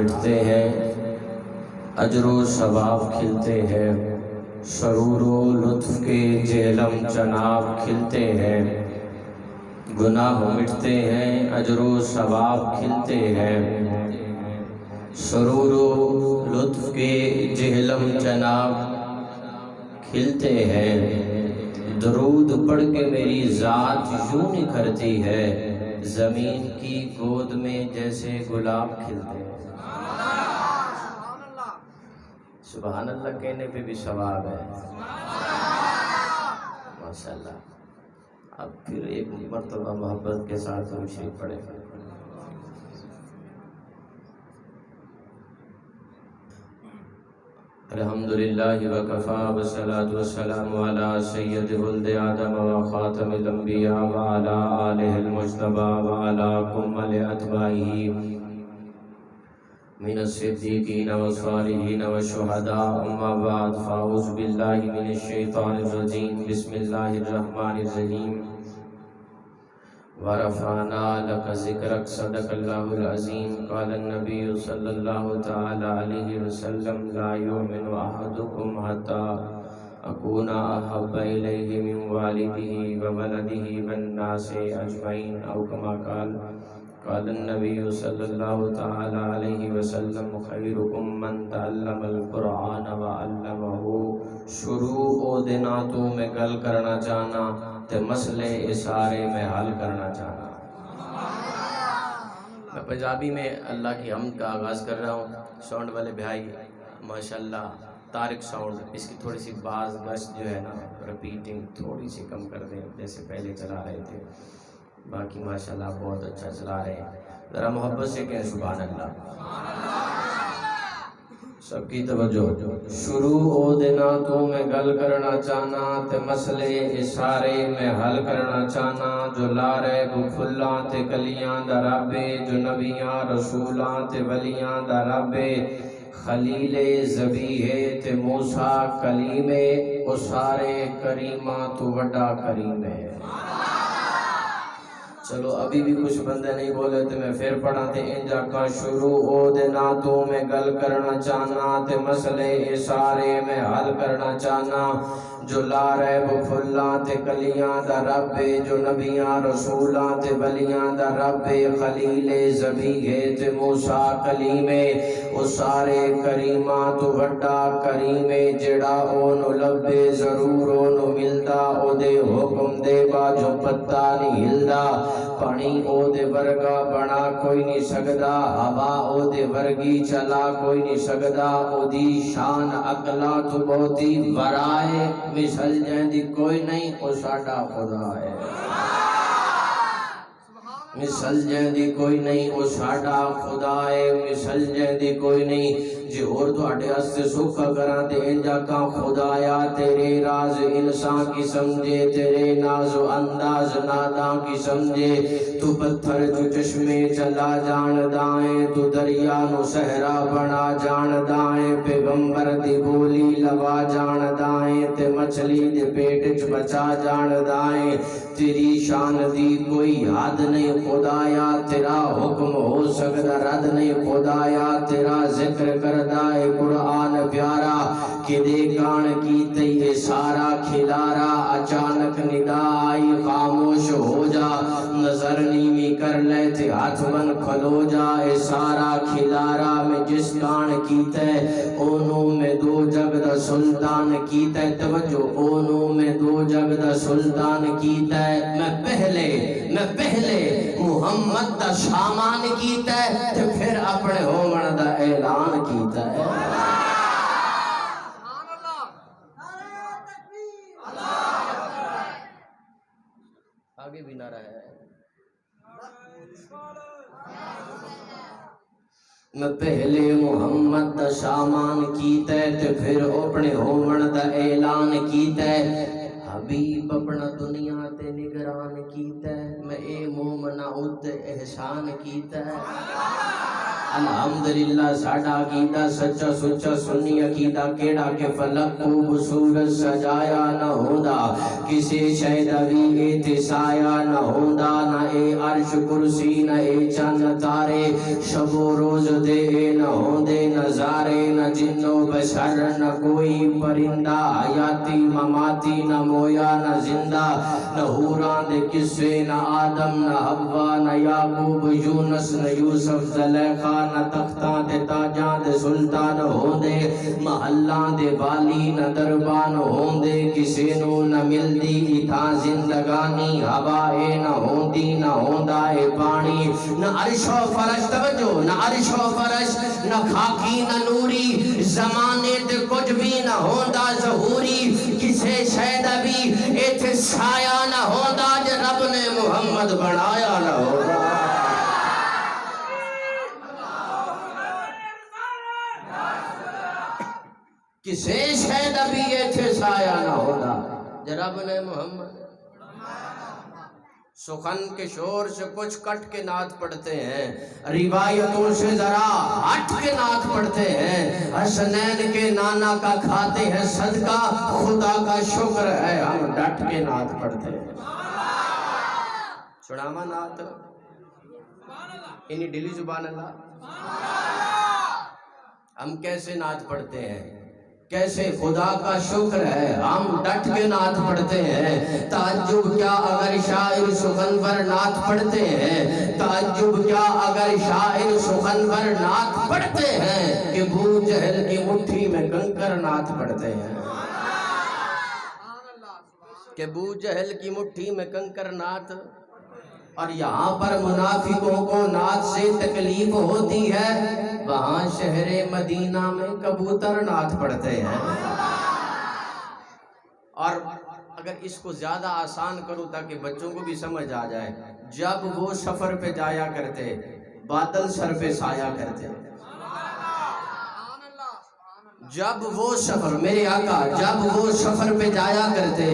مٹتے ہیں، اجر و ثواب کھلتے ہیں، سرور و لطف کے جہلم جناب کھلتے ہیں، گناہ مٹتے ہیں، اجر و ثواب کھلتے ہیں، سرور و لطف کے جہلم جناب کھلتے ہیں۔ درود پڑھ کے میری ذات یوں نکھرتی ہے، زمین کی گود میں جیسے گلاب کھلتے ہیں۔ سبحان اللہ کہنے پہ بھی ثواب ہے، ماشاءاللہ۔ اب پھر ایک مرتبہ محبت کے ساتھ ہم شریف پڑھیں۔ الحمدللہ وکفا والصلاة والسلام علی سید ولد آدم وخاتم الانبیاء وعلی آلہ المجتبی وعلی کمل اتباعہ من الصدیقین والصالحین والشہداء، اما بعد فاعوذ باللہ من الشیطان الرجیم، بسم اللہ الرحمن الرحیم۔ وَرَفَعْنَا لَكَ ذِكْرَكَ صدق اللہ العظیم۔ قال النبی صلی اللہ تعالی علیہ وسلم لا یؤمن احدکم حتی اکون احب الیہ من والدہ وولدہ والناس اجمعین، او کما قال۔ قال النبی صلی اللہ تعالی علیہ وسلم خیرکم من تعلم القرآن وعلمہ۔ شروع او دینا تو میں گل کرنا چاہنا تے مسئلے اشارے میں حل کرنا چاہنا۔ میں پنجابی میں اللہ کی حمد کا آغاز کر رہا ہوں۔ ساؤنڈ والے بھائی ماشاءاللہ طارق ساؤنڈ، اس کی تھوڑی سی باز گشت جو ہے نا ریپیٹنگ تھوڑی سی کم کر دیں، جیسے پہلے چلا رہے تھے، باقی ماشاءاللہ بہت اچھا چلا رہے ہیں۔ ذرا محبت سے کہیں سبحان اللہ، سب کی توجہ۔ شروع او دینا تو میں گل کرنا چاہنا تے مسئلے اشارے میں حل کرنا چاہنا، جو لارے کو کھلاں تے کلیاں دا ربے، جو نبیاں رسولاں تے ولیاں دا ربے، خلیل ذبیح تے موسیٰ کلیم، او سارے کریماں تو وڈا کریم ہے۔ چلو ابھی بھی کچھ بندے نہیں بولے تو میں پھر پڑھا تے انجا کا شروع او دینا تو میں گل کرنا چاہنا تے مسئلے اشارے میں حل کرنا چاہنا، جو لا ریب کھلاں تے کلیاں دا رب، جو نبیاں رسولاں تے ولیاں دا رب، خلیل ذبیح تے موسیٰ کلیم، او سارے کریماں تو وڈا کریم، جڑا اونو لبے ضرور اونو ملدا، او دے حکم دے باجو پتہ نہیں ہلدا، پانی او دے ورگا بنا کوئی نہیں سکدا، ہوا او دے ورگی چلا کوئی نہیں سکدا، او دی شان اقلا تو بہتی ورائے، مثل جیندی کوئی نہیں، او ساڈا خدا ہے۔ مثل جیندی کوئی نہیں، او ساڈا خدا ہے، مثل جیندی کوئی نہیں۔ جی اور تو اٹھے ہستے سکھا کراں تے انجا کا خدایا، تیرے راز انسان کی سمجھے، تیرے ناز و انداز ناداں کی سمجھے، تو پتھر جو چشمے چلا جان دائیں، تو دریا نو صحرا بنا جان دائیں، پیغمبر دی بولی لوا جان دائیں، تے مچھلی دے پیٹ چ بچا جان دائیں، تیری شان دی کوئی حد نہیں خدایا، تیرا حکم ہو سکتا رد نہیں خدایا، تیرا ذکر کردہ ہے قرآن پیارا، کہ دے کان کیتے یہ سارا کھلارا، اچانک ندا آئی خاموش ہو جا، نظر نیوی کر لے تے ہاتھ بن کھلو جا، اے سارا کھلارا میں جس کان کیتے اونو میں دو جگ دا سلطان کیتے، توجہ اونو میں دو جگ دا سلطان کیتے، میں پہلے محمد دا سامان کیتا ہے تے پھر اپنے ہومن دا اعلان کیتا ہے۔ آگے بھی نعرہ ہے، میں پہلے محمد دا سامان کیتا ہے تے پھر اپنے ہومن دا اعلان کیتا ہے، حبیب اپنا دنیا تے نگران کیتا ہے، میں اے مومنہ ات احسان کیتا ہے۔ الحمدللہ ساڈا عقیدہ سچا سچا سنی عقیدہ کیڑا کہ فلک خوب سورج سجایا نہ ہوندا کسی شے دا وی اتسایا نہ ہوندا نہ اے عرش کرسی نہ اے چند تارے شب و روز دے نہ ہوندے نظارے نہ جن و بشر نہ کوئی پرندہ حیاتی مماتی نہ مویا نہ زندہ نہ حوراں دے قصے نہ آدم نہ حوا نہ یعقوب یونس نہ یوسف زلیخا نہ تختاں دے تاجاں دے سلطان ہوندے محلاں دے والی نہ دربان ہوندے کسے نو نہ ملدی اتھاں زندگانی ہوائے نہ ہوندی نہ ہوندا اے پانی نہ عرش و فرش توجہ نہ عرش و فرش نہ خاکی نہ نوری زمانے تے کچھ بھی نہ ہوندا ظہوری کسے شے دا بھی ایتھے سایہ نہ ہوندا جے رب نے محمد بنایا نہ ہوندا کسے شہد ابھی ایتھے سایہ نہ ہوگا جرب نے محمد سخن کے شور سے کچھ کٹ کے نعت پڑھتے ہیں روایتوں سے ذرا ہٹ کے نعت پڑھتے ہیں حسنین کے نانا کا کھاتے ہیں صدقہ خدا کا شکر ہے ہم ڈٹ کے نعت پڑھتے ہیں چھڑاما نعت انہی ڈیلی زبان اللہ ہم کیسے نعت پڑھتے ہیں کیسے خدا کا شکر ہے ہم ڈٹ کے نعت پڑھتے ہیں تعجب کیا اگر شاعر سخن پر نعت پڑھتے ہیں تعجب کیا اگر شاعر سخن پر نعت پڑھتے ہیں کہ ابو جہل کی مٹھی میں کنکر نعت پڑھتے ہیں کہ ابو جہل کی مٹھی میں کنکر نعت اور یہاں پر منافقوں کو نعت سے تکلیف ہوتی ہے وہاں شہر مدینہ میں کبوتر نعت پڑھتے ہیں اور اگر اس کو زیادہ آسان کروں تاکہ بچوں کو بھی سمجھ آ جائے جب وہ سفر پہ جایا کرتے بادل سر پہ سایہ کرتے جب وہ سفر میرے آقا جب وہ سفر پہ جایا کرتے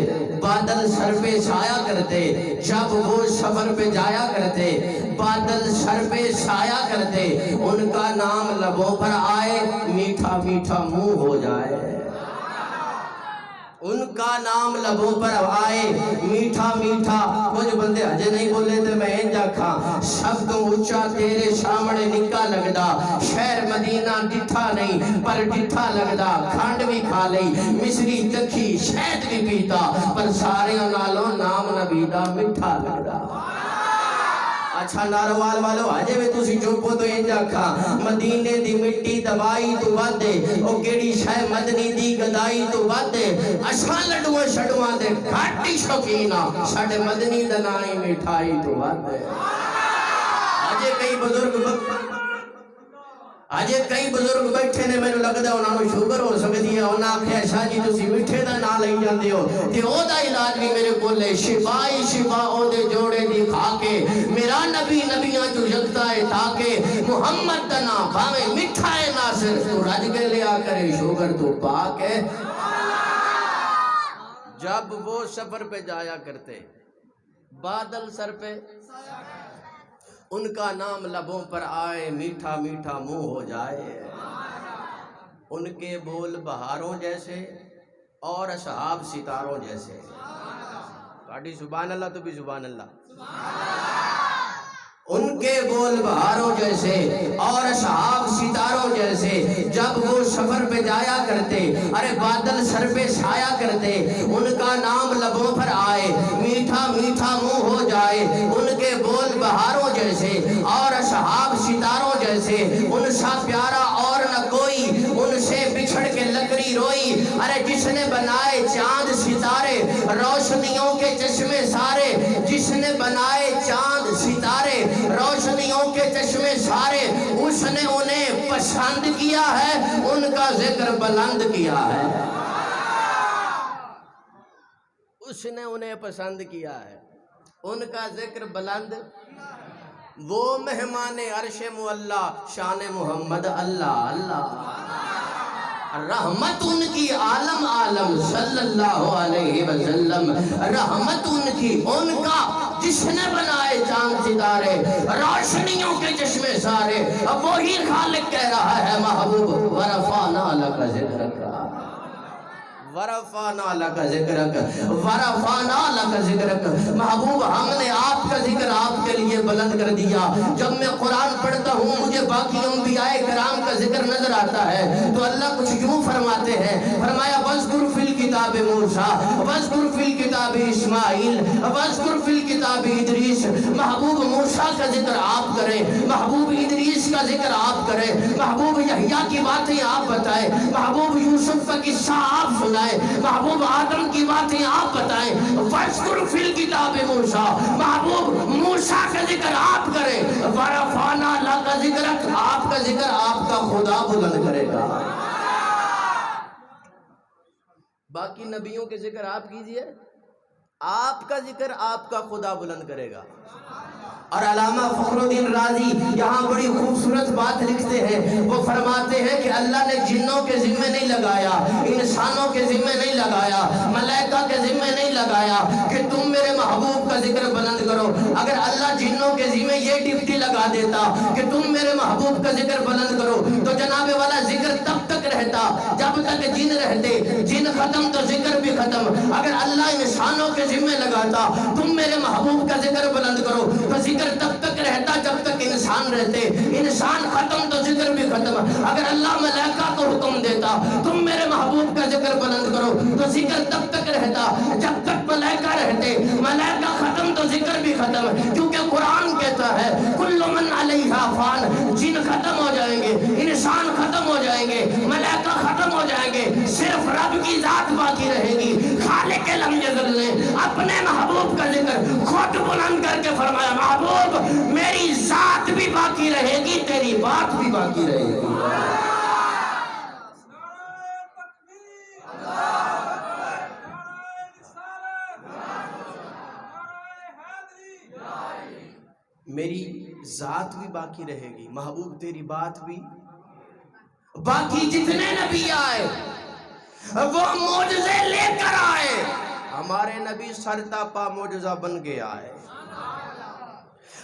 بادل سر پہ سایہ کرتے جب وہ سفر پہ جایا کرتے بادل سر پہ سایہ کرتے ان کا نام لبوں پر آئے میٹھا میٹھا منہ ہو جائے ان کا نام لبوں پر آئے میٹھا میٹھا کچھ بندے ہجے نہیں بولے تھے میں انجا کھا سب تو اچھا تیرے سامنے نکا لگدا شہر مدینہ ڈٹھا نہیں پر ڈٹھا لگدا کھانڈ بھی کھا لئی مصری چکھی شہد بھی پیتا پر سارے نالوں نام نبیدہ مٹھا لگدا اچھا ناروال والو آجے میں تُسی چوپو تو انجا کھا مدینے دی مٹی دوائی تو وادے او کیڑی شاہ مدنی دی گدائی تو وادے اشاں لڈوہ شڈوہ دے گھاٹی شوکینا شاڑے مدنی دنائی مٹھائی تو وادے آجے کئی بزرگ بیٹھے نے میں نے لگ دا انہوں نے شوگر ہو سکتی ہے انہوں نے آکھیا شاہ جی تُسی مٹھے دا نہ لئی جاندے ہو تے او دا علاج بھی میرے کو لے شفائی شفا او دے جوڑے دی کھا کے میرا نبی نبیاں جو جگتا ہے تاکہ محمد دا نام بھاوے مٹھا ہے ناصر تو رج کے لیا کرے شوگر تو پاک ہے جب وہ سفر پہ جایا کرتے بادل سر پہ ان کا نام لبوں پر آئے میٹھا میٹھا منہ ہو جائے ان کے بول بہاروں جیسے اور اصحاب ستاروں جیسے کاٹی سبحان اللہ تو بھی سبحان اللہ ان کے بول بہاروں جیسے اور اصحاب ستاروں جیسے جب وہ سفر پہ جایا کرتے ارے بادل سر پہ سایہ کرتے ان کا نام لبوں پر آئے میٹھا میٹھا منہ ہو جائے ان کے بول بہاروں جیسے اور اصحاب ستاروں جیسے ان سا پیارا اور نہ کوئی ان سے بچھڑ کے لکڑی روئی ارے جس نے بنائے چاند ستارے روشنیوں کے چشمے سارے جس نے بنائے چاند ستارے روشنیوں کے چشمے سارے اس نے انہیں پسند کیا ہے ان کا ذکر بلند کیا ہے اس نے انہیں پسند کیا ہے ان کا ذکر بلند وہ مہمان عرش معلا شان محمد اللہ اللہ رحمت ان کی عالم عالم صلی اللہ علیہ وسلم، رحمت ان کی، ان کا جس نے بنائے چاند ستارے، روشنیوں کے چشمے سارے، اب وہی خالق کہہ رہا ہے محبوب ورفعنا لک ذکرک، ورفعنا لک ذکرک، ورفعنا لک ذکرک، محبوب ہم نے آپ کا ذکر آپ کے لیے بلند کر دیا۔ جب میں قرآن پڑھتا ہوں مجھے باقی انبیاء کرام کا ذکر نظر آتا ہے تو اللہ کچھ یوں فرماتے ہیں، فرمایا وَاذْكُرْ فِي الْكِتَابِ مُوسیٰ وَاذْكُرْ فِي الْكِتَابِ اسماعیل وَاذْكُرْ فِي الْكِتَابِ ادریس، محبوب موسیٰ کا ذکر آپ کریں، محبوب ادریس کا ذکر آپ کریں، محبوب یحییٰ کی باتیں آپ بتائیں، محبوب یوسف کا قصہ آپ سنائیں، محبوب آدم کی باتیں آپ بتائیں، وَاذْكُرْ فِي الْكِتَابِ مُوسیٰ، محبوب موسیٰ کا ذکر آپ کریں، وَرَفَعْنَا لَكَ ذِكْرَكَ، آپ کا ذکر آپ کا خدا بلند کرے گا۔ باقی نبیوں کے ذکر آپ کیجئے، آپ کا ذکر آپ کا خدا بلند کرے گا۔ اور علامہ فخر الدین رازی یہاں بڑی خوبصورت بات لکھتے ہیں، وہ فرماتے ہیں کہ اللہ نے جنوں کے ذمہ نہیں لگایا، انسانوں کے ذمہ نہیں لگایا، ملائکہ کے ذمہ نہیں لگایا کہ تم میرے محبوب کا ذکر بلند کرو۔ اگر اللہ جنوں کے ذمہ یہ ڈیوٹی لگا دیتا کہ تم میرے محبوب کا ذکر بلند کرو تو جناب والا ذکر تب تک رہتا جب تک جن رہتے، جن ختم تو ذکر بھی ختم۔ اگر اللہ انسانوں کے ذمہ لگاتا تم میرے محبوب کا ذکر بلند کرو تو ذکر تب تک رہتا جب تک انسان رہتے، انسان ختم تو ذکر بھی ختم۔ اگر اللہ ملائکہ کو حکم دیتا تم میرے محبوب کا ذکر بلند کرو تو ذکر تب تک رہتا جب تک ملائکہ رہتے، ملائکہ ختم تو ذکر بھی ختم۔ کیونکہ قرآن کہتا ہے کل من علیہا فان، جن ختم ہو جائیں گے، انسان ختم ہو جائیں گے، ملائکہ ختم ہو جائیں گے، صرف رب کی ذات باقی رہے گی۔ خالق لم یزل نے اپنے محبوب کا ذکر خود بلند کر کے فرمایا محبوب میری ذات بھی باقی رہے گی، تیری بات بھی باقی رہے گی۔ میری ذات بھی باقی رہے گی، محبوب تیری بات بھی باقی۔ جتنے نبی آئے وہ معجزے لے کر آئے، ہمارے نبی سرتاپا معجزہ بن کے آئے۔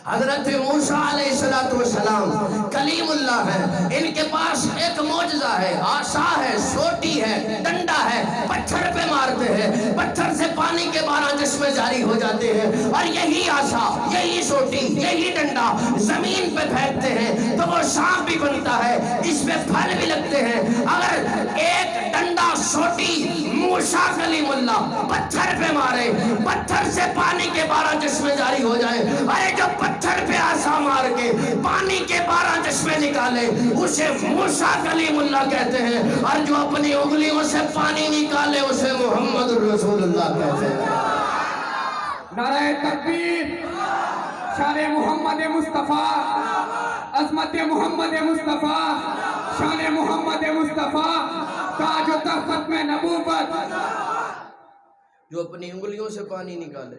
حضرت موسیٰ علیہ السلام کلیم اللہ ہے، ان کے پاس ایک معجزہ ہے، عصا ہے، سوٹی ہے، ڈنڈا ہے، پتھر پہ مارتے ہیں، پتھر سے پانی کے 12 چشمے جاری ہو جاتے ہیں، اور یہی عصا، یہی سوٹی، یہی ڈنڈا زمین پہ پھینکتے ہیں تو وہ سانپ بھی بنتا ہے، اس پہ پھل بھی لگتے ہیں۔ اگر ایک ڈنڈا سوٹی موسیٰ کلیم اللہ پتھر پہ مارے، پتھر سے پانی کے 12 چشمے جاری ہو جائیں، ارے جو پتھر پہ عصا مار کے پانی کے 12 چشمے نکالے اسے موسیٰ کلیم اللہ کہتے ہیں، اور جو اپنی انگلیوں سے پانی نکالے اسے محمد رسول اللہ کہتے ہیں۔ نعرہ تکبیر، شان محمد مصطفیٰ، عظمت محمد مصطفیٰ، شان محمد مصطفیٰ، تاج و تخت میں نبوت۔ جو اپنی انگلیوں سے پانی نکالے،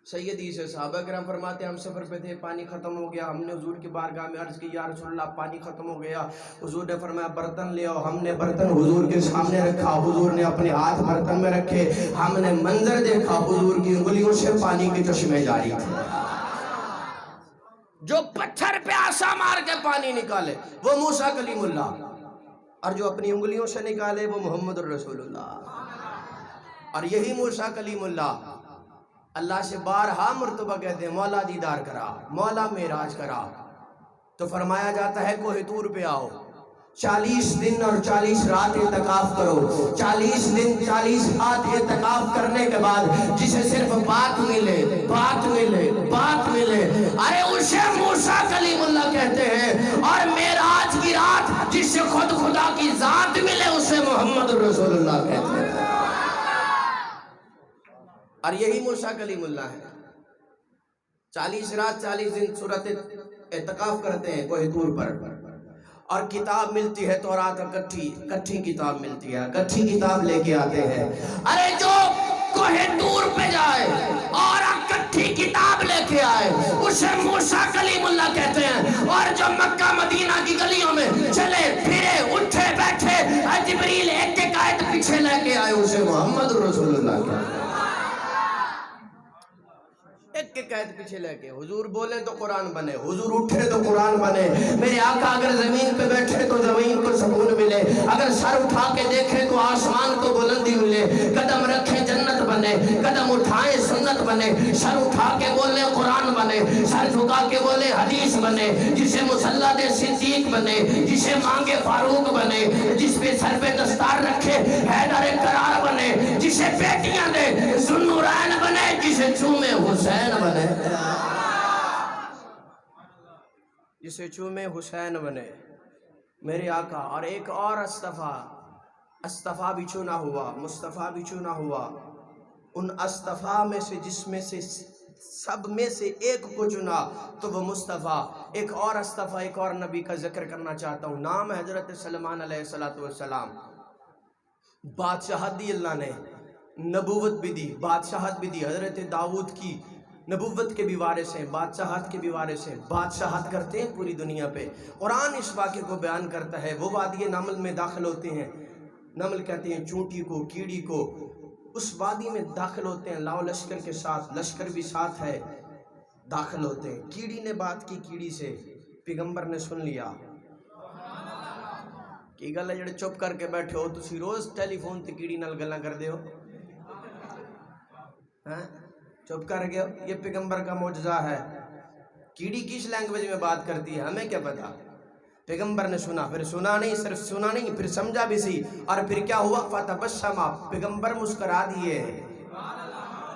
سیدی سے صحابہ کرام فرماتے ہیں ہم سفر پہ تھے، پانی ختم ہو گیا، ہم نے حضور کی بارگاہ میں عرض کی یا رسول اللہ پانی ختم ہو گیا۔ حضور نے فرمایا برتن لے آؤ، ہم نے برتن حضور کے سامنے رکھا، حضور نے اپنے ہاتھ برتن میں رکھے، ہم نے منظر دیکھا حضور کی انگلیوں سے پانی کے چشمے جاری تھے۔ جو پتھر پہ عصا مار کے پانی نکالے وہ موسیٰ کلیم اللہ، اور جو اپنی انگلیوں سے نکالے وہ محمد الرسول اللہ۔ اور یہی موسیٰ کلیم اللہ اللہ سے بارہا مرتبہ کہتے ہیں مولا دیدار کرا، مولا معراج کرا، تو فرمایا جاتا ہے کوہ طور پہ آؤ، 40 دن اور 40 رات اعتکاف کرو۔ 40 دن 40 رات اعتکاف کرنے کے بعد جسے صرف بات ملے، بات ملے، بات ملے، ارے اسے موسیٰ کلیم اللہ کہتے ہیں۔ اور معراج کی رات جس سے خود خدا کی ذات ملے اسے محمد رسول اللہ کہتے ہیں۔ اور یہی موسیٰ کلیم اللہ ہے۔ 40 رات 40 دن صورت اعتکاف کرتے ہیں کوہ طور پر، اور کتاب ملتی ہے تورات کٹھی کتاب ملتی ہے، کٹھی کتاب لے کے آتے ہیں۔ ارے جو کوہ طور پہ جائے اور کٹھی کتاب لے کے آئے اسے موسیٰ کلیم اللہ کہتے ہیں۔ اور جو مکہ مدینہ کی گلیوں میں چلے پھرے اٹھے بیٹھے جبریل رسول اللہ کا ایک کے قید پیچھے لے کے حضور بولے تو قرآن بنے، حضور اٹھے تو قرآن بنے۔ میرے آقا اگر زمین پہ بیٹھے تو زمین کو سکون ملے، اگر سر اٹھا کے دیکھے تو آسمان کو بلندی ملے، قدم رکھے جنت بنے، قدم اٹھائے سنت بنے، سر اٹھا کے بولے قرآن بنے، سر جھکا کے بولے حدیث بنے، جسے مصلی دے صدیق بنے، جسے مانگے فاروق بنے، جس پہ سر پہ دستار رکھے حیدر قرار بنے، جسے بیٹیاں دے ذوالنورین بنے، جسے چومے حسین بنے، جسے چومے حسین بنے میرے آقا۔ اور ایک اور استفا بھی چنا ہوا، مصطفیٰ بھی چنا ہوا، ان استفا میں سے جس میں سے سب میں سے ایک کو چنا تو وہ مصطفیٰ۔ ایک اور استفا، ایک اور نبی کا ذکر کرنا چاہتا ہوں، نام حضرت سلمان علیہ السلام۔ بادشاہت دی اللہ نے، نبوت بھی دی، بادشاہت بھی دی۔ حضرت داؤد کی نبوت کے بھی وارث ہیں، بادشاہت کے بھی وارث ہیں، بادشاہت کرتے ہیں پوری دنیا پہ۔ قرآن اس واقعے کو بیان کرتا ہے، وہ وادی نمل میں داخل ہوتے ہیں، نمل کہتے ہیں چونٹی کو، کیڑی کو، اس وادی میں داخل ہوتے ہیں لاؤ لشکر کے ساتھ، لشکر بھی ساتھ ہے، داخل ہوتے ہیں۔ کیڑی نے بات کی کیڑی سے، پیغمبر نے سن لیا۔ کی گل ہے جڑے چپ کر کے بیٹھے ہو تسی روز ٹیلی فون تے کیڑی نال گلاں کردے ہو، چپ کر گئے ہو، یہ پیغمبر کا معجزہ ہے۔ کیڑی کس لینگویج میں بات کرتی ہے ہمیں کیا پتا، پیغمبر نے سنا، پھر سنا نہیں، صرف سنا نہیں، پھر سمجھا بھی سی، اور پھر کیا ہوا، فتبسم، پیغمبر مسکرا دیے۔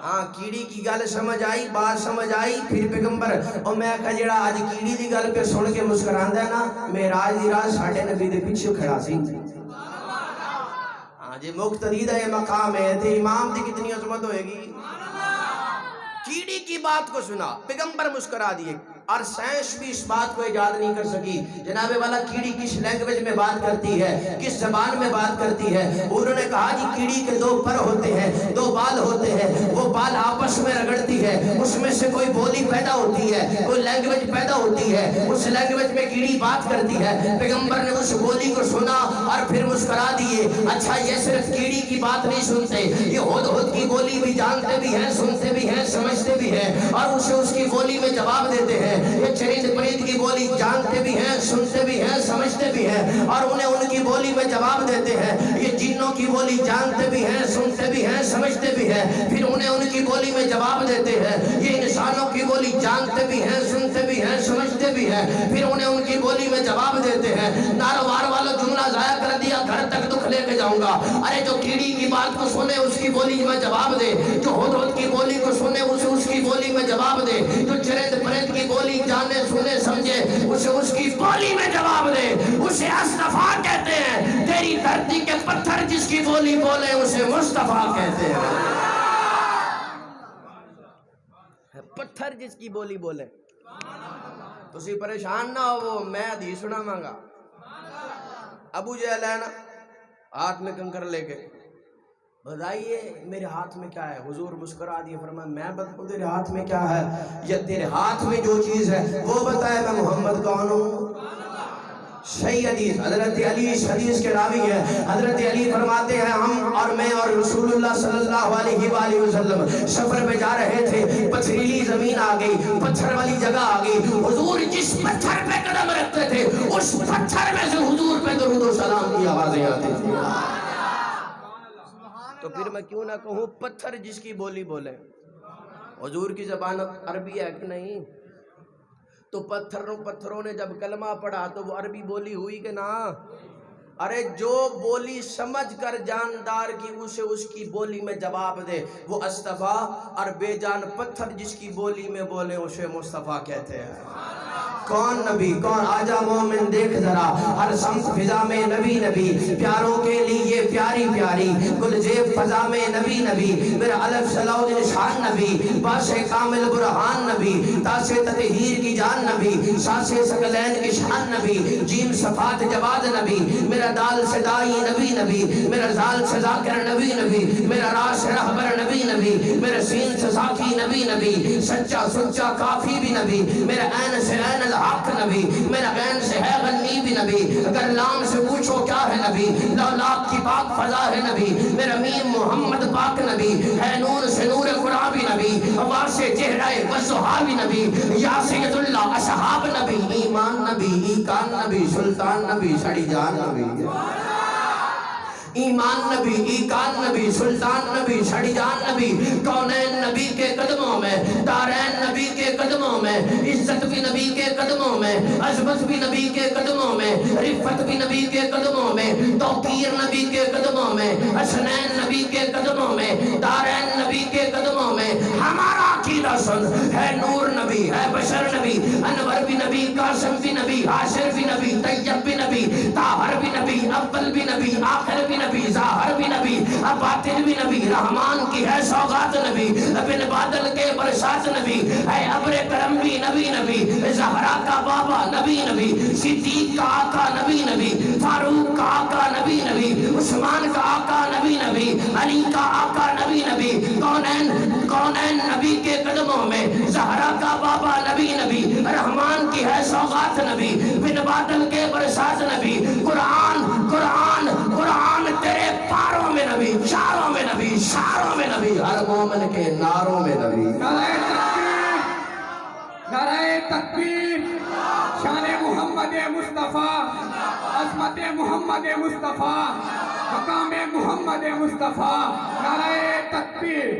ہاں کیڑی کی گل سمجھ آئی، بات سمجھ آئی، پھر پیغمبر اور میں کہا جڑا آج کیڑی دی گل پہ سن کے مسکراندا ہے نا، معراج دی رات ساڈے نبی دے پیچھے کھڑا سی۔ ہاں جی مقتدی دا یہ مقام ہے تے امام دی کتنی عظمت ہوئے گی۔ کیڑی کی بات کو سنا، پیغمبر مسکرا دیے، اور سائنس بھی اس بات کو ایجاد نہیں کر سکی جناب والا کیڑی کس لینگویج میں بات کرتی ہے، کس زبان میں بات کرتی ہے۔ انہوں نے کہا جی کیڑی کے دو پر ہوتے ہیں، دو بال ہوتے ہیں، وہ بال آپس میں رگڑتی ہے، اس میں سے کوئی بولی پیدا ہوتی ہے، کوئی لینگویج پیدا ہوتی ہے، اس لینگویج میں کیڑی بات کرتی ہے۔ پیغمبر نے اس بولی کو سنا اور پھر مسکرا دیے۔ اچھا یہ صرف کیڑی کی بات نہیں سنتے، یہ ہدہد کی بولی بھی جانتے بھی ہیں، سنتے بھی ہیں، سمجھتے بھی ہیں، اور اسے اس کی بولی میں جواب دیتے ہیں۔ یہ چرند پرند کی بولی جانتے بھی ہیں، سنتے بھی ہیں، سمجھتے بھی ہیں، اور انہیں ان کی بولی میں جواب دیتے ہیں۔ یہ جنوں کی بولی جانتے بھی ہیں، سنتے بھی ہیں، سمجھتے بھی ہیں، پھر انہیں ان کی بولی میں جواب دیتے ہیں۔ یہ انسانوں کی بولی جانتے بھی ہیں، سنتے بھی ہیں، سمجھتے بھی ہیں، پھر انہیں ان کی بولی میں جواب دیتے ہیں۔ ناروار والا جملہ ضائع کر دیا، گھر تک دکھ لے کے جاؤں گا۔ ارے جو کیڑی کی بات کو سنے اس کی بولی میں جواب دے، جو ہدہد کی بولی کو سنے اسے اس کی بولی میں جواب دے، جو چرند پرند کی بولی جانے سنے سمجھے اسے اس کی بولی میں جواب دے، اسے استفا کہتے ہیں۔ تیری دھرتی کے پتھر جس کی بولی بولے اسے مصطفیٰ کہتے ہیں۔ پتھر جس کی بولی بولے، تسی پریشان نہ ہو، میں حدیث سنا مانگا۔ ابو جہل ہے نا، ہاتھ میں کنکر لے کے، بتائیے میرے ہاتھ میں کیا ہے؟ حضور مسکرا دیے، فرمایا میں بتاؤں تیرے ہاتھ میں کیا ہے؟ یا تیرے ہاتھ میں جو چیز ہے وہ بتائے میں محمد کون ہوں۔ صحیح حدیث، حضرت علی اس حدیث کے راوی ہے۔ حضرت علی فرماتے ہیں ہم اور میں اور رسول اللہ صلی اللہ علیہ وآلہ وسلم سفر پہ جا رہے تھے، پتھریلی زمین آ گئی، پتھر والی جگہ آ گئی، حضور جس پتھر پہ قدم رکھتے تھے اس پتھر میں سے حضور پہ درود و سلام کی آوازیں آتی تھی۔ تو پھر میں کیوں نہ کہوں پتھر جس کی بولی بولے۔ حضور کی زبان عربی ہے کہ نہیں؟ تو پتھروں نے جب کلمہ پڑھا تو وہ عربی بولی ہوئی کہ نہ؟ ارے جو بولی سمجھ کر جاندار کی اسے اس کی بولی میں جواب دے وہ استفا، اور بے جان پتھر جس کی بولی میں بولے اسے مصطفیٰ کہتے ہیں۔ کون نبی کون؟ آجا مومن دیکھ ذرا، ہر سمت فضا میں نبی نبی، پیاروں کے لیے پیاری پیاری، گل جیب فضا میں نبی نبی، میرا الف سلاؤ نشان نبی، باش کامل برہان نبی، تاس تطہیر کی جان نبی، ساس سکلین کی شان نبی، جیم صفات جواد نبی، میرا دال سے دائی نبی نبی، میرا زال سے ذاکر نبی نبی، میرا راس رہبر نبی نبی، میرا سین سے ساکی نبی نبی، سچا سچا کافی بھی نبی، میرا عین سے عین الحق نبی، میرا غین سے ہے غنی بھی نبی، اگر لام سے پوچھو کیا ہے نبی، لولاک کی پاک فضا ہے نبی، میرا میم محمد پاک نبی، ہے نور سے نور قرآن بھی نبی، واسع چہرہ وضحا بھی نبی، یا سید اللہ اصحاب نبی، ایمان نبی، ایکان نبی، سلطان نبی، سڑی جان نبی، ایمان نبی، ایکان نبی، سلطان نبی، سڑی جان نبی، کونین نبی کے قدموں میں، دارین نبی کے قدموں میں، عزت بھی نبی کے قدموں میں، عظمت بھی نبی کے قدموں میں، رفت بھی نبی کے قدموں میں، توقیر نبی کے قدموں میں، حسنین نبی کے قدموں میں، دارین نبی کے قدموں میں، ہمارا عقیدہ سن، ہے نور نبی، ہے بشر نبی، انور بھی نبی، قاسم بھی نبی، حاشر بھی نبی، طیب بھی نبی، طاہر بھی نبی، اول بھی نبی، آخر بھی نبی، ظاہر بھی نبی، باطن بھی نبی، رحمان کی ہے سوغات نبی، بن بادل کے برسات نبی، ہے ابر کرم بھی نبی نبی، زہرا کا بابا نبی نبی، صدیق کا آقا نبی نبی، فاروق کا آقا نبی نبی، عثمان کا آقا نبی نبی، علی کا آقا نبی نبی، کونین نبی کے قدموں میں، زہرا کا بابا نبی نبی، رحمان کی ہے سوغات نبی، بن بادل کے برسات نبی، قرآن قرآن قرآن تیرے پاروں میں نبی، چاروں میں نبی، شاروں میں نبی، ہر مومن کے ناروں میں نبی۔ نعرہ تکبیر، نعرہ تکبیر، شان محمد مصطفیٰ، عظمت محمد مصطفیٰ، مقام محمد مصطفیٰ، نعرہ تکبیر۔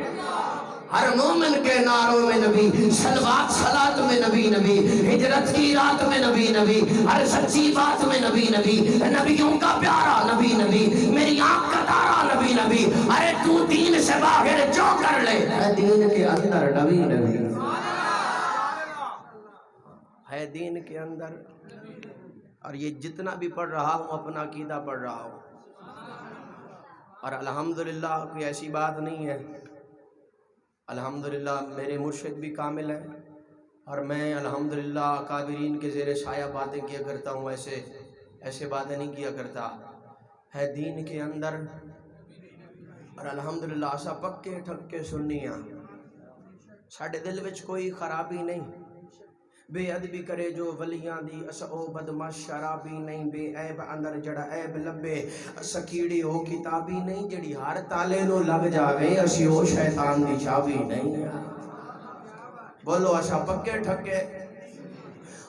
ہر مومن کے ناروں میں نبی، صلوات صلاۃ میں نبی نبی، ہجرت کی رات میں نبی نبی، ہر سچی بات میں نبی نبی، نبیوں کا پیارا نبی نبی، میری آنکھ کا تارا نبی نبی، ارے تو دین سے باہر جو کر لے، ہے دین کے اندر نبی نبی، ہے دین کے اندر۔ اور یہ جتنا بھی پڑھ رہا ہوں اپنا عقیدہ پڑھ رہا ہوں، اور الحمدللہ کوئی ایسی بات نہیں ہے، الحمدللہ میرے مرشد بھی کامل ہیں، اور میں الحمدللہ اکابرین کے زیر سایہ باتیں کیا کرتا ہوں، ایسے باتیں نہیں کیا کرتا، ہے دین کے اندر، اور الحمدللہ اسا پکے ٹھکے سنیاں، ساڑھے دل وچ کوئی خرابی نہیں، بے ادبی کرے جو ولیاں دی، اسا او بدماش شرابی نہیں، بے عیب اندر جڑا عیب لبے، اسا کیڑی ہو کتابی نہیں، جڑی ہر تالے نو لگ جاوے، اسی او شیطان دی چابی نہیں، بولو اسا پکے ٹھکے۔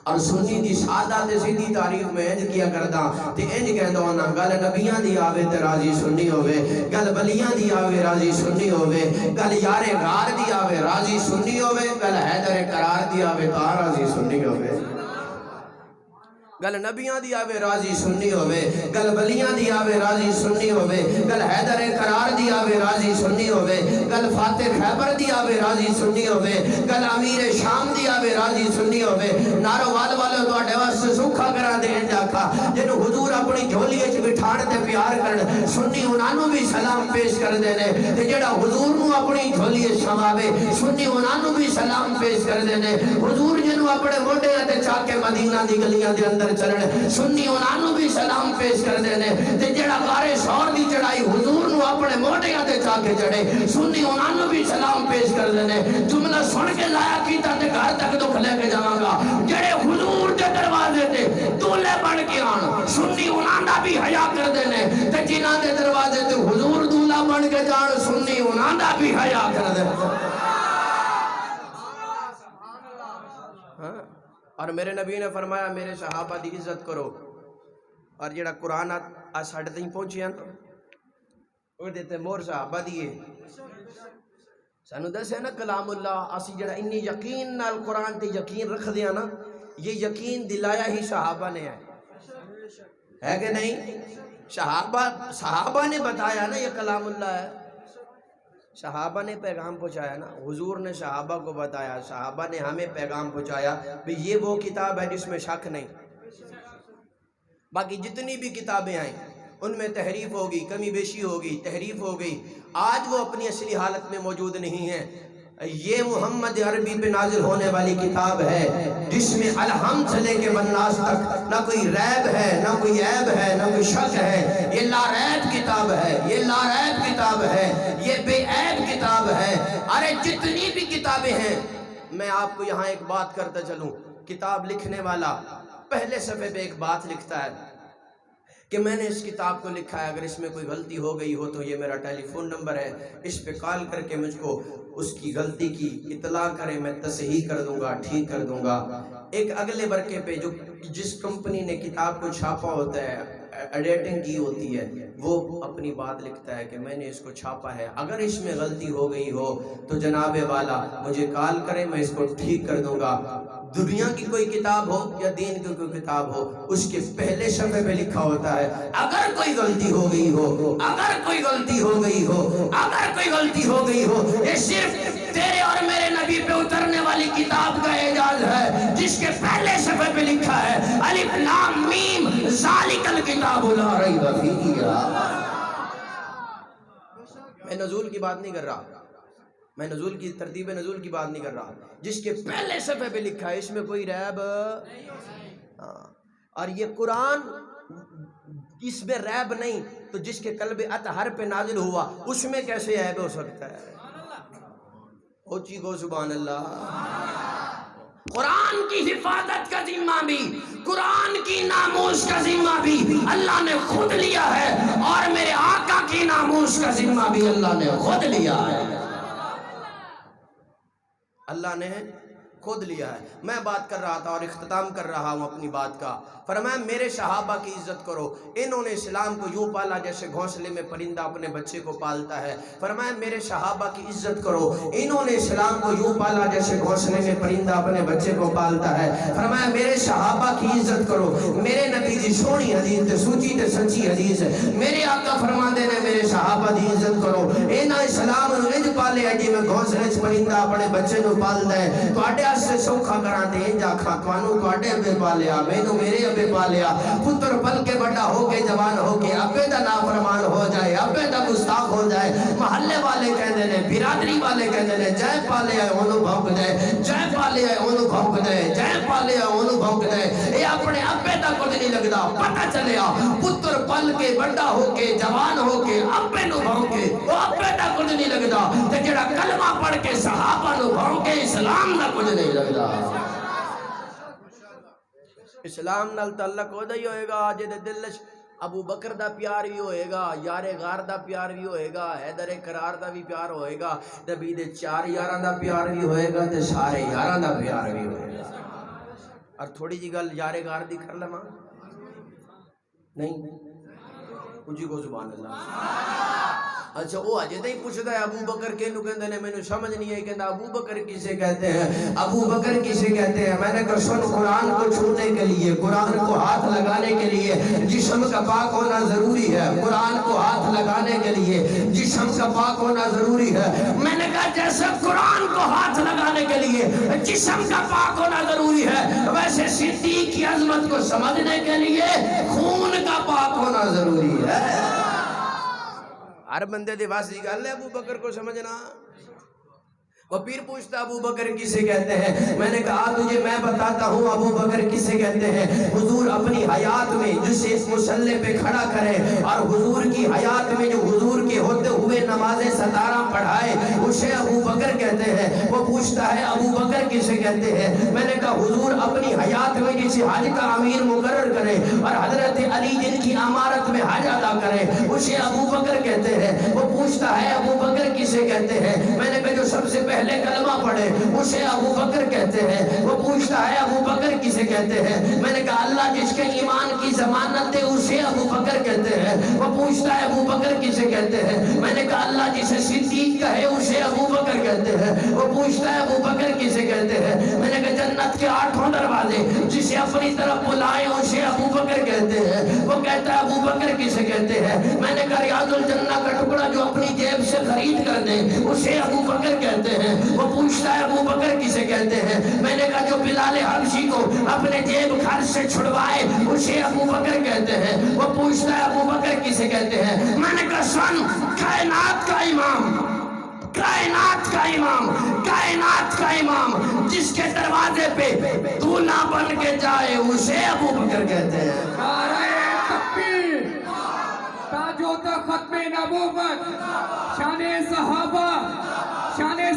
اور سنی دی سادہ تے سیدھی تاریخ میں انج کیا کردا تے انج کہندا ہونا، گل نبیاں دی آوے تے راضی سنی ہووے، گل ولیاں دی آوے راضی سنی ہووے، گل یار غار دی آوے راضی سنی ہووے، گل حیدر قرار دی آوے تا راضی سنی ہووے، گل نبیاں دی آوے راضی سنی ہووے، گل ولیاں دی آوے راضی سنی ہووے، گل حیدر قرار دی آوے راضی سنی ہووے، گل فاتح خیبر دی آوے راضی سنی ہووے، گل امیر شام دی آوے راضی سنی ہووے، نارو والے تواڈے واسطے سوکھا کرا دین جاکا، جنوں حضور اپنی جھولی وچ بٹھاڑ تے پیار کرن، سنی انہاں نوں بھی سلام پیش کر دینے، تے جڑا حضور نوں اپنی جھولی وچ سماوے، سنی انہاں نوں بھی سلام پیش کر دینے، حضور جنوں اپنے موڈیاں تے چا کے مدینہ دی گلیاں دے اندر چلن، سنی انہاں نوں بھی سلام پیش کر دینے، تے جڑا غار سور دی چڑھائی حضور نوں اپنے موڈیاں تے چا کے چڑھے، سنی انہاں نوں بھی سلام پیش کر دینے۔ جملہ سن کے لایا کیتا تے گھر تک دکھ لے کے جاواں گا، جڑے حضور دے دروازے تے دولے بن کے آن، سنی انہاں دا بھی حیا کر دینے، تے جنہاں دے دروازے تے حضور دولا بن کے جان، سنی انہاں دا بھی حیا کر دینے۔ اور میرے نبی نے فرمایا میرے صحابہ دی عزت کرو، اور جڑا قرآن ساڈے تائیں پہنچیا نا وہ دیتے مور صحابہ دیے، سانو دسے نا کلام اللہ، اسی جڑا انی یقین نال قرآن تے یقین رکھ دیا نا، یہ یقین دلایا ہی صحابہ نے ہے کہ نہیں؟ صحابہ نے بتایا نا یہ کلام اللہ ہے، صحابہ نے پیغام پہنچایا نا، حضور نے صحابہ کو بتایا، صحابہ نے ہمیں پیغام پہنچایا بھی یہ وہ کتاب ہے جس میں شک نہیں۔ باقی جتنی بھی کتابیں آئیں ان میں تحریف ہوگی، کمی بیشی ہوگی، تحریف ہوگی، آج وہ اپنی اصلی حالت میں موجود نہیں ہیں۔ یہ محمد عربی پہ نازل ہونے والی کتاب ہے جس میں الحمد سے لے کے والناس تک نہ کوئی ریب ہے، نہ کوئی عیب ہے، نہ کوئی شک ہے، یہ لا ریب کتاب ہے، یہ لا ریب کتاب ہے، یہ بے عیب کتاب ہے۔ ارے جتنی بھی کتابیں ہیں، میں آپ کو یہاں ایک بات کرتا چلوں کتاب لکھنے والا پہلے صفحے پہ ایک بات لکھتا ہے کہ میں نے اس کتاب کو لکھا ہے، اگر اس میں کوئی غلطی ہو گئی ہو تو یہ میرا ٹیلی فون نمبر ہے، اس پہ کال کر کے مجھ کو اس کی غلطی کی اطلاع کریں، میں تصحیح کر دوں گا، ٹھیک کر دوں گا۔ ایک اگلے ورقے پہ جس کمپنی نے کتاب کو چھاپا ہوتا ہے، ایڈیٹنگ کی ہوتی ہے، وہ اپنی بات لکھتا ہے کہ میں نے اس کو چھاپا ہے، اگر اس میں غلطی ہو گئی ہو تو جناب والا مجھے کال کرے، میں اس کو ٹھیک کر دوں گا۔ دنیا کی کوئی کتاب ہو یا دین کی کوئی کتاب ہو، اس کے پہلے صفحے پہ لکھا ہوتا ہے اگر کوئی غلطی ہو گئی ہو، اگر کوئی غلطی ہو گئی ہو، اگر کوئی غلطی ہو گئی ہو، یہ صرف تیرے اور میرے نبی پہ اترنے والی کتاب کا اعجاز ہے، جس کے پہلے صفحے پہ لکھا ہے الف لام میم ذالک الکتاب لا ریب فیہ۔ میں نزول کی بات نہیں کر رہا، میں نزول کی ترتیب نزول کی بات نہیں کر رہا، جس کے پہلے صفحے پہ لکھا ہے اس میں کوئی ریب اور یہ قرآن اس میں ریب نہیں تو جس کے قلب اطہر پہ نازل ہوا اس میں کیسے عیب ہو سکتا ہے؟ اونچی کو سبحان اللہ۔ قرآن کی حفاظت کا ذمہ بھی، قرآن کی ناموس کا ذمہ بھی اللہ نے خود لیا ہے، اور میرے آقا کی ناموس کا ذمہ بھی اللہ نے خود لیا ہے، اللہ نے خود لیا ہے۔ میں بات کر رہا تھا اور اختتام کر رہا ہوں اپنی بات کا، فرمایا میرے صحابہ کی عزت کرو، انہوں نے اسلام کو یوں پالا جیسے گھونسلے میں پرندہ اپنے بچے کو پالتا ہے۔ فرمایا میرے صحابہ کی عزت کرو، انہوں نے اسلام کو یوں پالا جیسے گھونسلے میں پرندہ اپنے بچے کو پالتا ہے۔ فرمایا میرے صحابہ کی عزت کرو، میرے نبی دی سونی حدیث تے سچی تے سچی حدیث ہے، میرے آقا فرماندے نے میرے صحابہ دی عزت کرو، انہاں اسلام نو انج پالے جی میں گھونسلے چ پرندہ اپنے بچے نو پالدا ہے، تواڈے واسطے سوکھا کراں تے انج آکھاں تانوں تواڈے ابے پالیا، مینوں میرے ابے پالیا، پتر پل کے بڑا ہو کے جوان ہو کے ابے دا نافرمان ہو جائے، ابے دا گستاخ ہو جائے، محلے والے کہندے نے، برادری والے کہندے نے جے پالیا ہے اونوں بھونک جائے، جے پالیا ہے اونوں بھونک جائے، جے پالیا ہے اونوں بھونک جائے، اے اپنے ابے دا کچھ نہیں لگدا، پتہ چلیا پتر پل کے بڑا ہو کے جوان ہو کے ابے نو بھونکے، او ابے دا کچھ نہیں لگدا، تے جڑا کلمہ پڑھ کے صحابہ نو بھونکے اسلام دا کچھ نہیں لگدا۔ اسلام نال تعلق ہو ہی ہوئے گا جے دے دل وچ ابو بکر دا پیار بھی ہوئے گا، یار غار دا پیار بھی ہوئے گا، حیدر کرار دا بھی پیار ہوئے گا، نبی دے 4 یاراں دا پیار بھی ہوئے گا تے سارے یاراں دا پیار بھی ہوئے گا۔ اور تھوڑی جی گل یار غار دی کر لواں، نہیں اونچی کو سبحان اللہ۔ اچھا وہ اجے تے ہی پوچھدا ہے ابو بکر کینوں کہندے نے، مینوں سمجھ نہیں ہے، کہندا ابو بکر کسے کہتے ہیں، ابو بکر کسے کہتے ہیں؟ میں نے کہا سن، قرآن کو چھونے کے لیے، قرآن کو ہاتھ لگانے کے لیے جسم کا پاک ہونا ضروری ہے، قرآن کو ہاتھ لگانے کے لیے جسم کا پاک ہونا ضروری ہے۔ میں نے کہا جیسے قرآن کو ہاتھ لگانے کے لیے جسم کا پاک ہونا ضروری ہے، ویسے صدیق کی عظمت کو سمجھنے کے لیے خون کا پاک ہونا ضروری ہے۔ ہر بندے دے واسطے گل ہے ابو بکر کو سمجھنا۔ وہ پیر پوچھتا ابو بکر کسے کہتے ہیں؟ میں نے کہا تجھے میں بتاتا ہوں ابو بکر کسے کہتے ہیں۔ حضور اپنی حیات میں جسے اس مسلح پہ کھڑا کرے اور حضور کی حیات میں جو حضور کے ہوتے ہوئے نماز 17 پڑھائے اسے ابو بکر کہتے ہیں۔ وہ پوچھتا ہے ابو بکر کسے کہتے ہیں؟ میں نے کہا حضور اپنی حیات میں جسے حج کا امیر مقرر کرے اور حضرت علی جن کی امارت میں حج ادا کرے اسے ابو بکر کہتے ہیں۔ وہ پوچھتا ہے ابو بکر کسے کہتے ہیں؟ میں نے کہا جو سب سے پہلے کلمہ پڑھے اسے ابو بکر کہتے ہیں۔ وہ پوچھتا ہے ابو بکر کسے کہتے ہیں؟ میں نے کہا اللہ جس کے ایمان کی ضمانت دے اسے ابو بکر کہتے ہیں۔ وہ پوچھتا ہے ابو بکر کسے کہتے ہیں؟ میں نے کہا اللہ جسے صدیق کہے اسے ابو بکر کہتے ہیں۔ وہ پوچھتا ہے ابو بکر کسے کہتے ہیں؟ میں نے کہا جنت کے 8 دروازے جسے اپنی طرف بلائے اسے ابو بکر کہتے ہیں۔ وہ کہتا ہے ابو بکر کسے کہتے ہیں؟ میں نے کہا ریاض الجنہ کا ٹکڑا جو اپنی جیب سے خرید کر دے اسے ابو بکر کہتے ہیں۔ وہ پوچھتا ہے ابو بکر کسے کہتے ہیں؟ میں نے کہا جو بلال حبشی کو اپنے جیب خرچ سے چھڑوائے اسے ابو بکر کہتے ہیں۔ وہ پوچھتا ہے ابو بکر کسے کہتے ہیں؟ میں نے کہا سن، کائنات کا امام، کائنات کا امام، کائنات کا امام جس کے دروازے پہ تو نہ بن کے جائے اسے ابو بکر کہتے ہیں۔ نعرہ تکبیر، تاج و تخت ختم نبوت، شان صحابہ، شان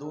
2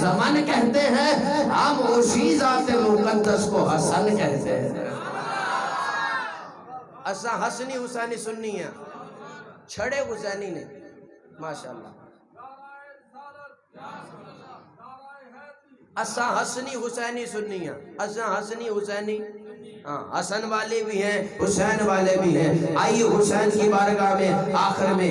زمان کہتے ہیں، ہم اسی ذات مقدس کو حسن کہتے ہیں۔ اساں حسنی حسینی سننی ہیں، چھڑے حسینی نے، ماشاءاللہ۔ اساں حسنی حسینی سننی ہیں، اساں حسنی حسینی، ہاں حسن والے بھی ہیں، حسین والے بھی ہیں۔ آئیے حسین کی بارگاہ میں آخر میں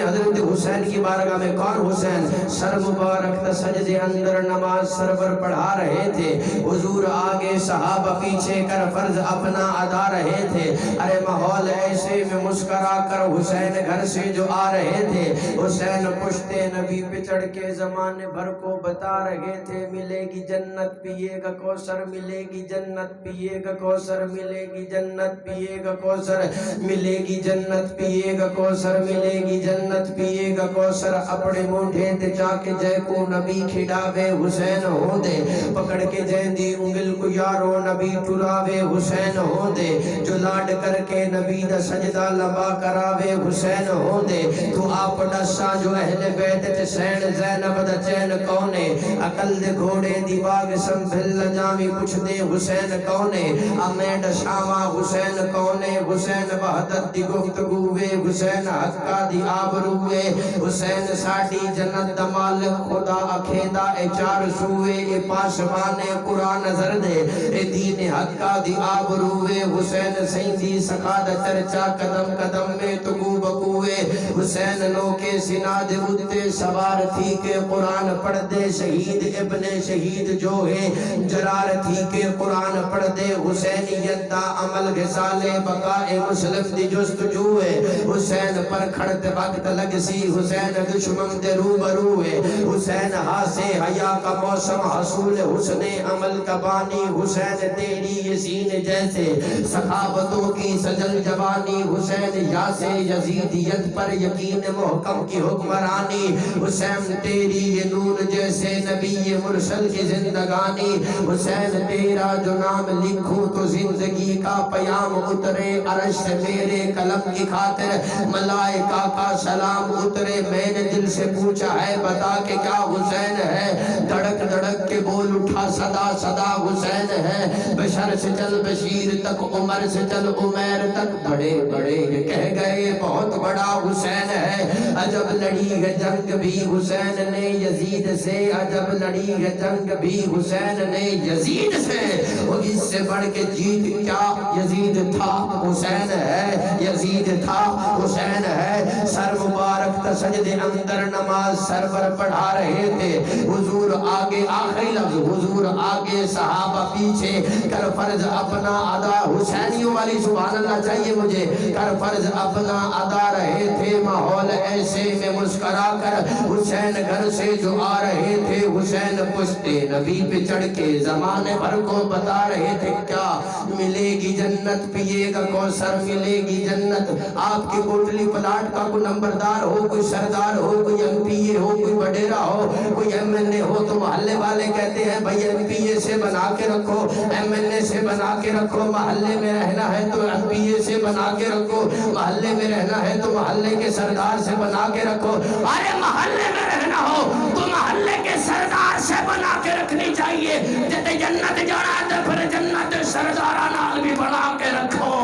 حضرت حسین کی بارگاہ میں، کون حسین؟ سر مبارک تا سجدے اندر نماز سرور پڑھا رہے تھے، حضور آگے صحابہ پیچھے کر فرض اپنا ادا رہے تھے۔ ارے ماحول ایسے میں مسکرا کر حسین گھر سے جو آ رہے تھے، حسین پشت نبی پہ چڑھ کے زمانے بھر کو بتا رہے تھے، ملے گی جنت پیے گا کوثر، ملے گی جنت پیے گا کوثر، ملے گی جنت پیے گا کوثر، ملے گی جنت پیے گا کوثر، ملے گی جنت پیے گا کوثر۔ اپنے مونڈھے تے جا کے جے کو نبی کھڑاوے حسین ہو دے، پکڑ کے جے دی انگل کو یارو نبی ٹراوے حسین ہو دے، جو لاڈ کر کے نبی دا سجدہ لبا کراوے حسین ہو دے۔ تو آپ ڈسا جو اہل بیت تے سین زینب دا چین کونے، عقل دے گھوڑے دی باغ سنبھل جامی پوچھ دے حسین کونے، امیڈ شامہ حسین کونے، حسین وحدت دی گفتگوے، حسین حقہ دی آبروے، حسین ساڑی جنت دا مالک خدا اکھیدہ اے چار سوے، اے پاسمان قرآن نظر دے، اے دین حقہ دی آبروے، حسین سیندی سخادہ چرچا قدم قدم میں تگو بکوے، حسین نو کے سنا دے اتے سوار تھی کہ قرآن پڑھ دے، شہید ابن شہید جو ہے جرار تھی کہ قرآن پڑھ دے، حسینیت دا عمل غسال بقاء مسلم دی جستجوے، حسین پر کھڑت وقت لگ سی، حسین دشمن دے روبروے، حسین ہاسے حیا کا موسم حصول حسن عمل کا بانی، حسین تیری یسین جیسے سخاوتوں کی سجل جوانی، حسین یاسے یزیدیت پر یقین محکم کی حکمرانی، حسین تیری یہ نور جیسے نبی مرسل کی زندگانی، حسین تیرا جو نام لکھوں تو زندگی کا پیام اترے، عرش سے میرے قلم کی خاطر ملائکہ کا سلام اترے، میں نے دل سے پوچھا ہے بتا کہ کیا حسین ہے، دھڑک دھڑک کے بول اٹھا صدا صدا حسین ہے، بشر سے چل بشیر تک، عمر سے چل عمیر تک، بڑے بڑے یہ کہہ گئے بہت بڑا حسین ہے، عجب لڑی ہے جنگ بھی حسین نے یزید سے، عجب لڑی ہے جنگ بھی حسین نے یزید سے، اور اس سے بڑھ کے جیت کیا یزید تھا حسین ہے، یزید تھا حسین ہے۔ سر مبارک تا سجدے اندر نماز سرور پڑھا رہے تھے، حضور آگے آخری لفظ، حضور آگے صحابہ پیچھے، کر فرض اپنا ادا، حسینیوں والی سبحان اللہ چاہیے مجھے، کر فرض اپنا ادا رہے تھے، ماحول ایسے میں مسکرا کر حسین گھر سے جو آ رہے تھے، حسین پشت نبی پہ چڑھ کے زمانے بھر کو بتا رہے تھے کیا ملے گی جنت پیے گا کوثر، ملے گی جنت۔ آپ کی کوٹلی پلاٹ کا کوئی نمبردار ہو، کوئی سردار ہو، کوئی ایم پی اے ہو، کوئی وڈیرا ہو، کوئی ایم این اے ہو، تو محلے والے کہتے ہیں بھائی ایم پی اے سے بنا کے رکھو، ایم این اے سے بنا کے رکھو، محلے میں رہنا ہے تو ایم پی اے سے بنا کے رکھو، محلے میں رہنا ہے تو محلے کے سردار سے بنا کے رکھو۔ ارے محلے میں رہنا ہو تو محلے کے سردار سے بنا کے رکھنی چاہیے، جتے جنت جانا ہے تو پھر جنت سردارانہ بھی بنا کے رکھو۔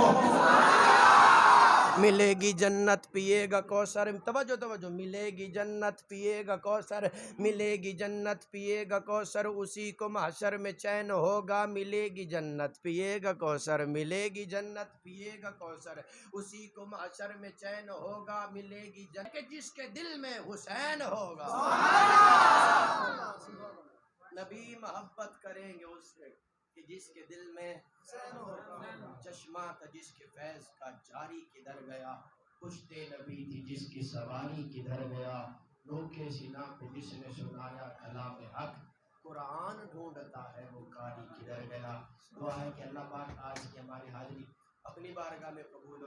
ملے گی جنت پیے گا کوثر، توجہ توجہ، ملے گی جنت پیے گا کوثر، ملے گی جنت پیے گا کوثر، اسی کو محشر میں چین ہوگا، ملے گی جنت پیے گا کوثر، ملے گی جنت پیے گا کوثر، اسی کو محشر میں چین ہوگا، ملے گی جنت کہ جس کے دل میں حسین ہوگا۔ نبی محبت کریں گے اس سے کہ جس کے دل میں چشمہ تھا جس کے فیض کا جاری کدھر گیا، پشت نبی تھی جس کی سواری کدھر گیا، نوکے سینہ پہ جس نے سنایا کلام حق، قرآن ڈھونڈتا ہے وہ قاری کدھر گیا۔ دعا ہے کہ اللہ پاک آج کی ہماری حاضری اپنی بارگاہ میں قبول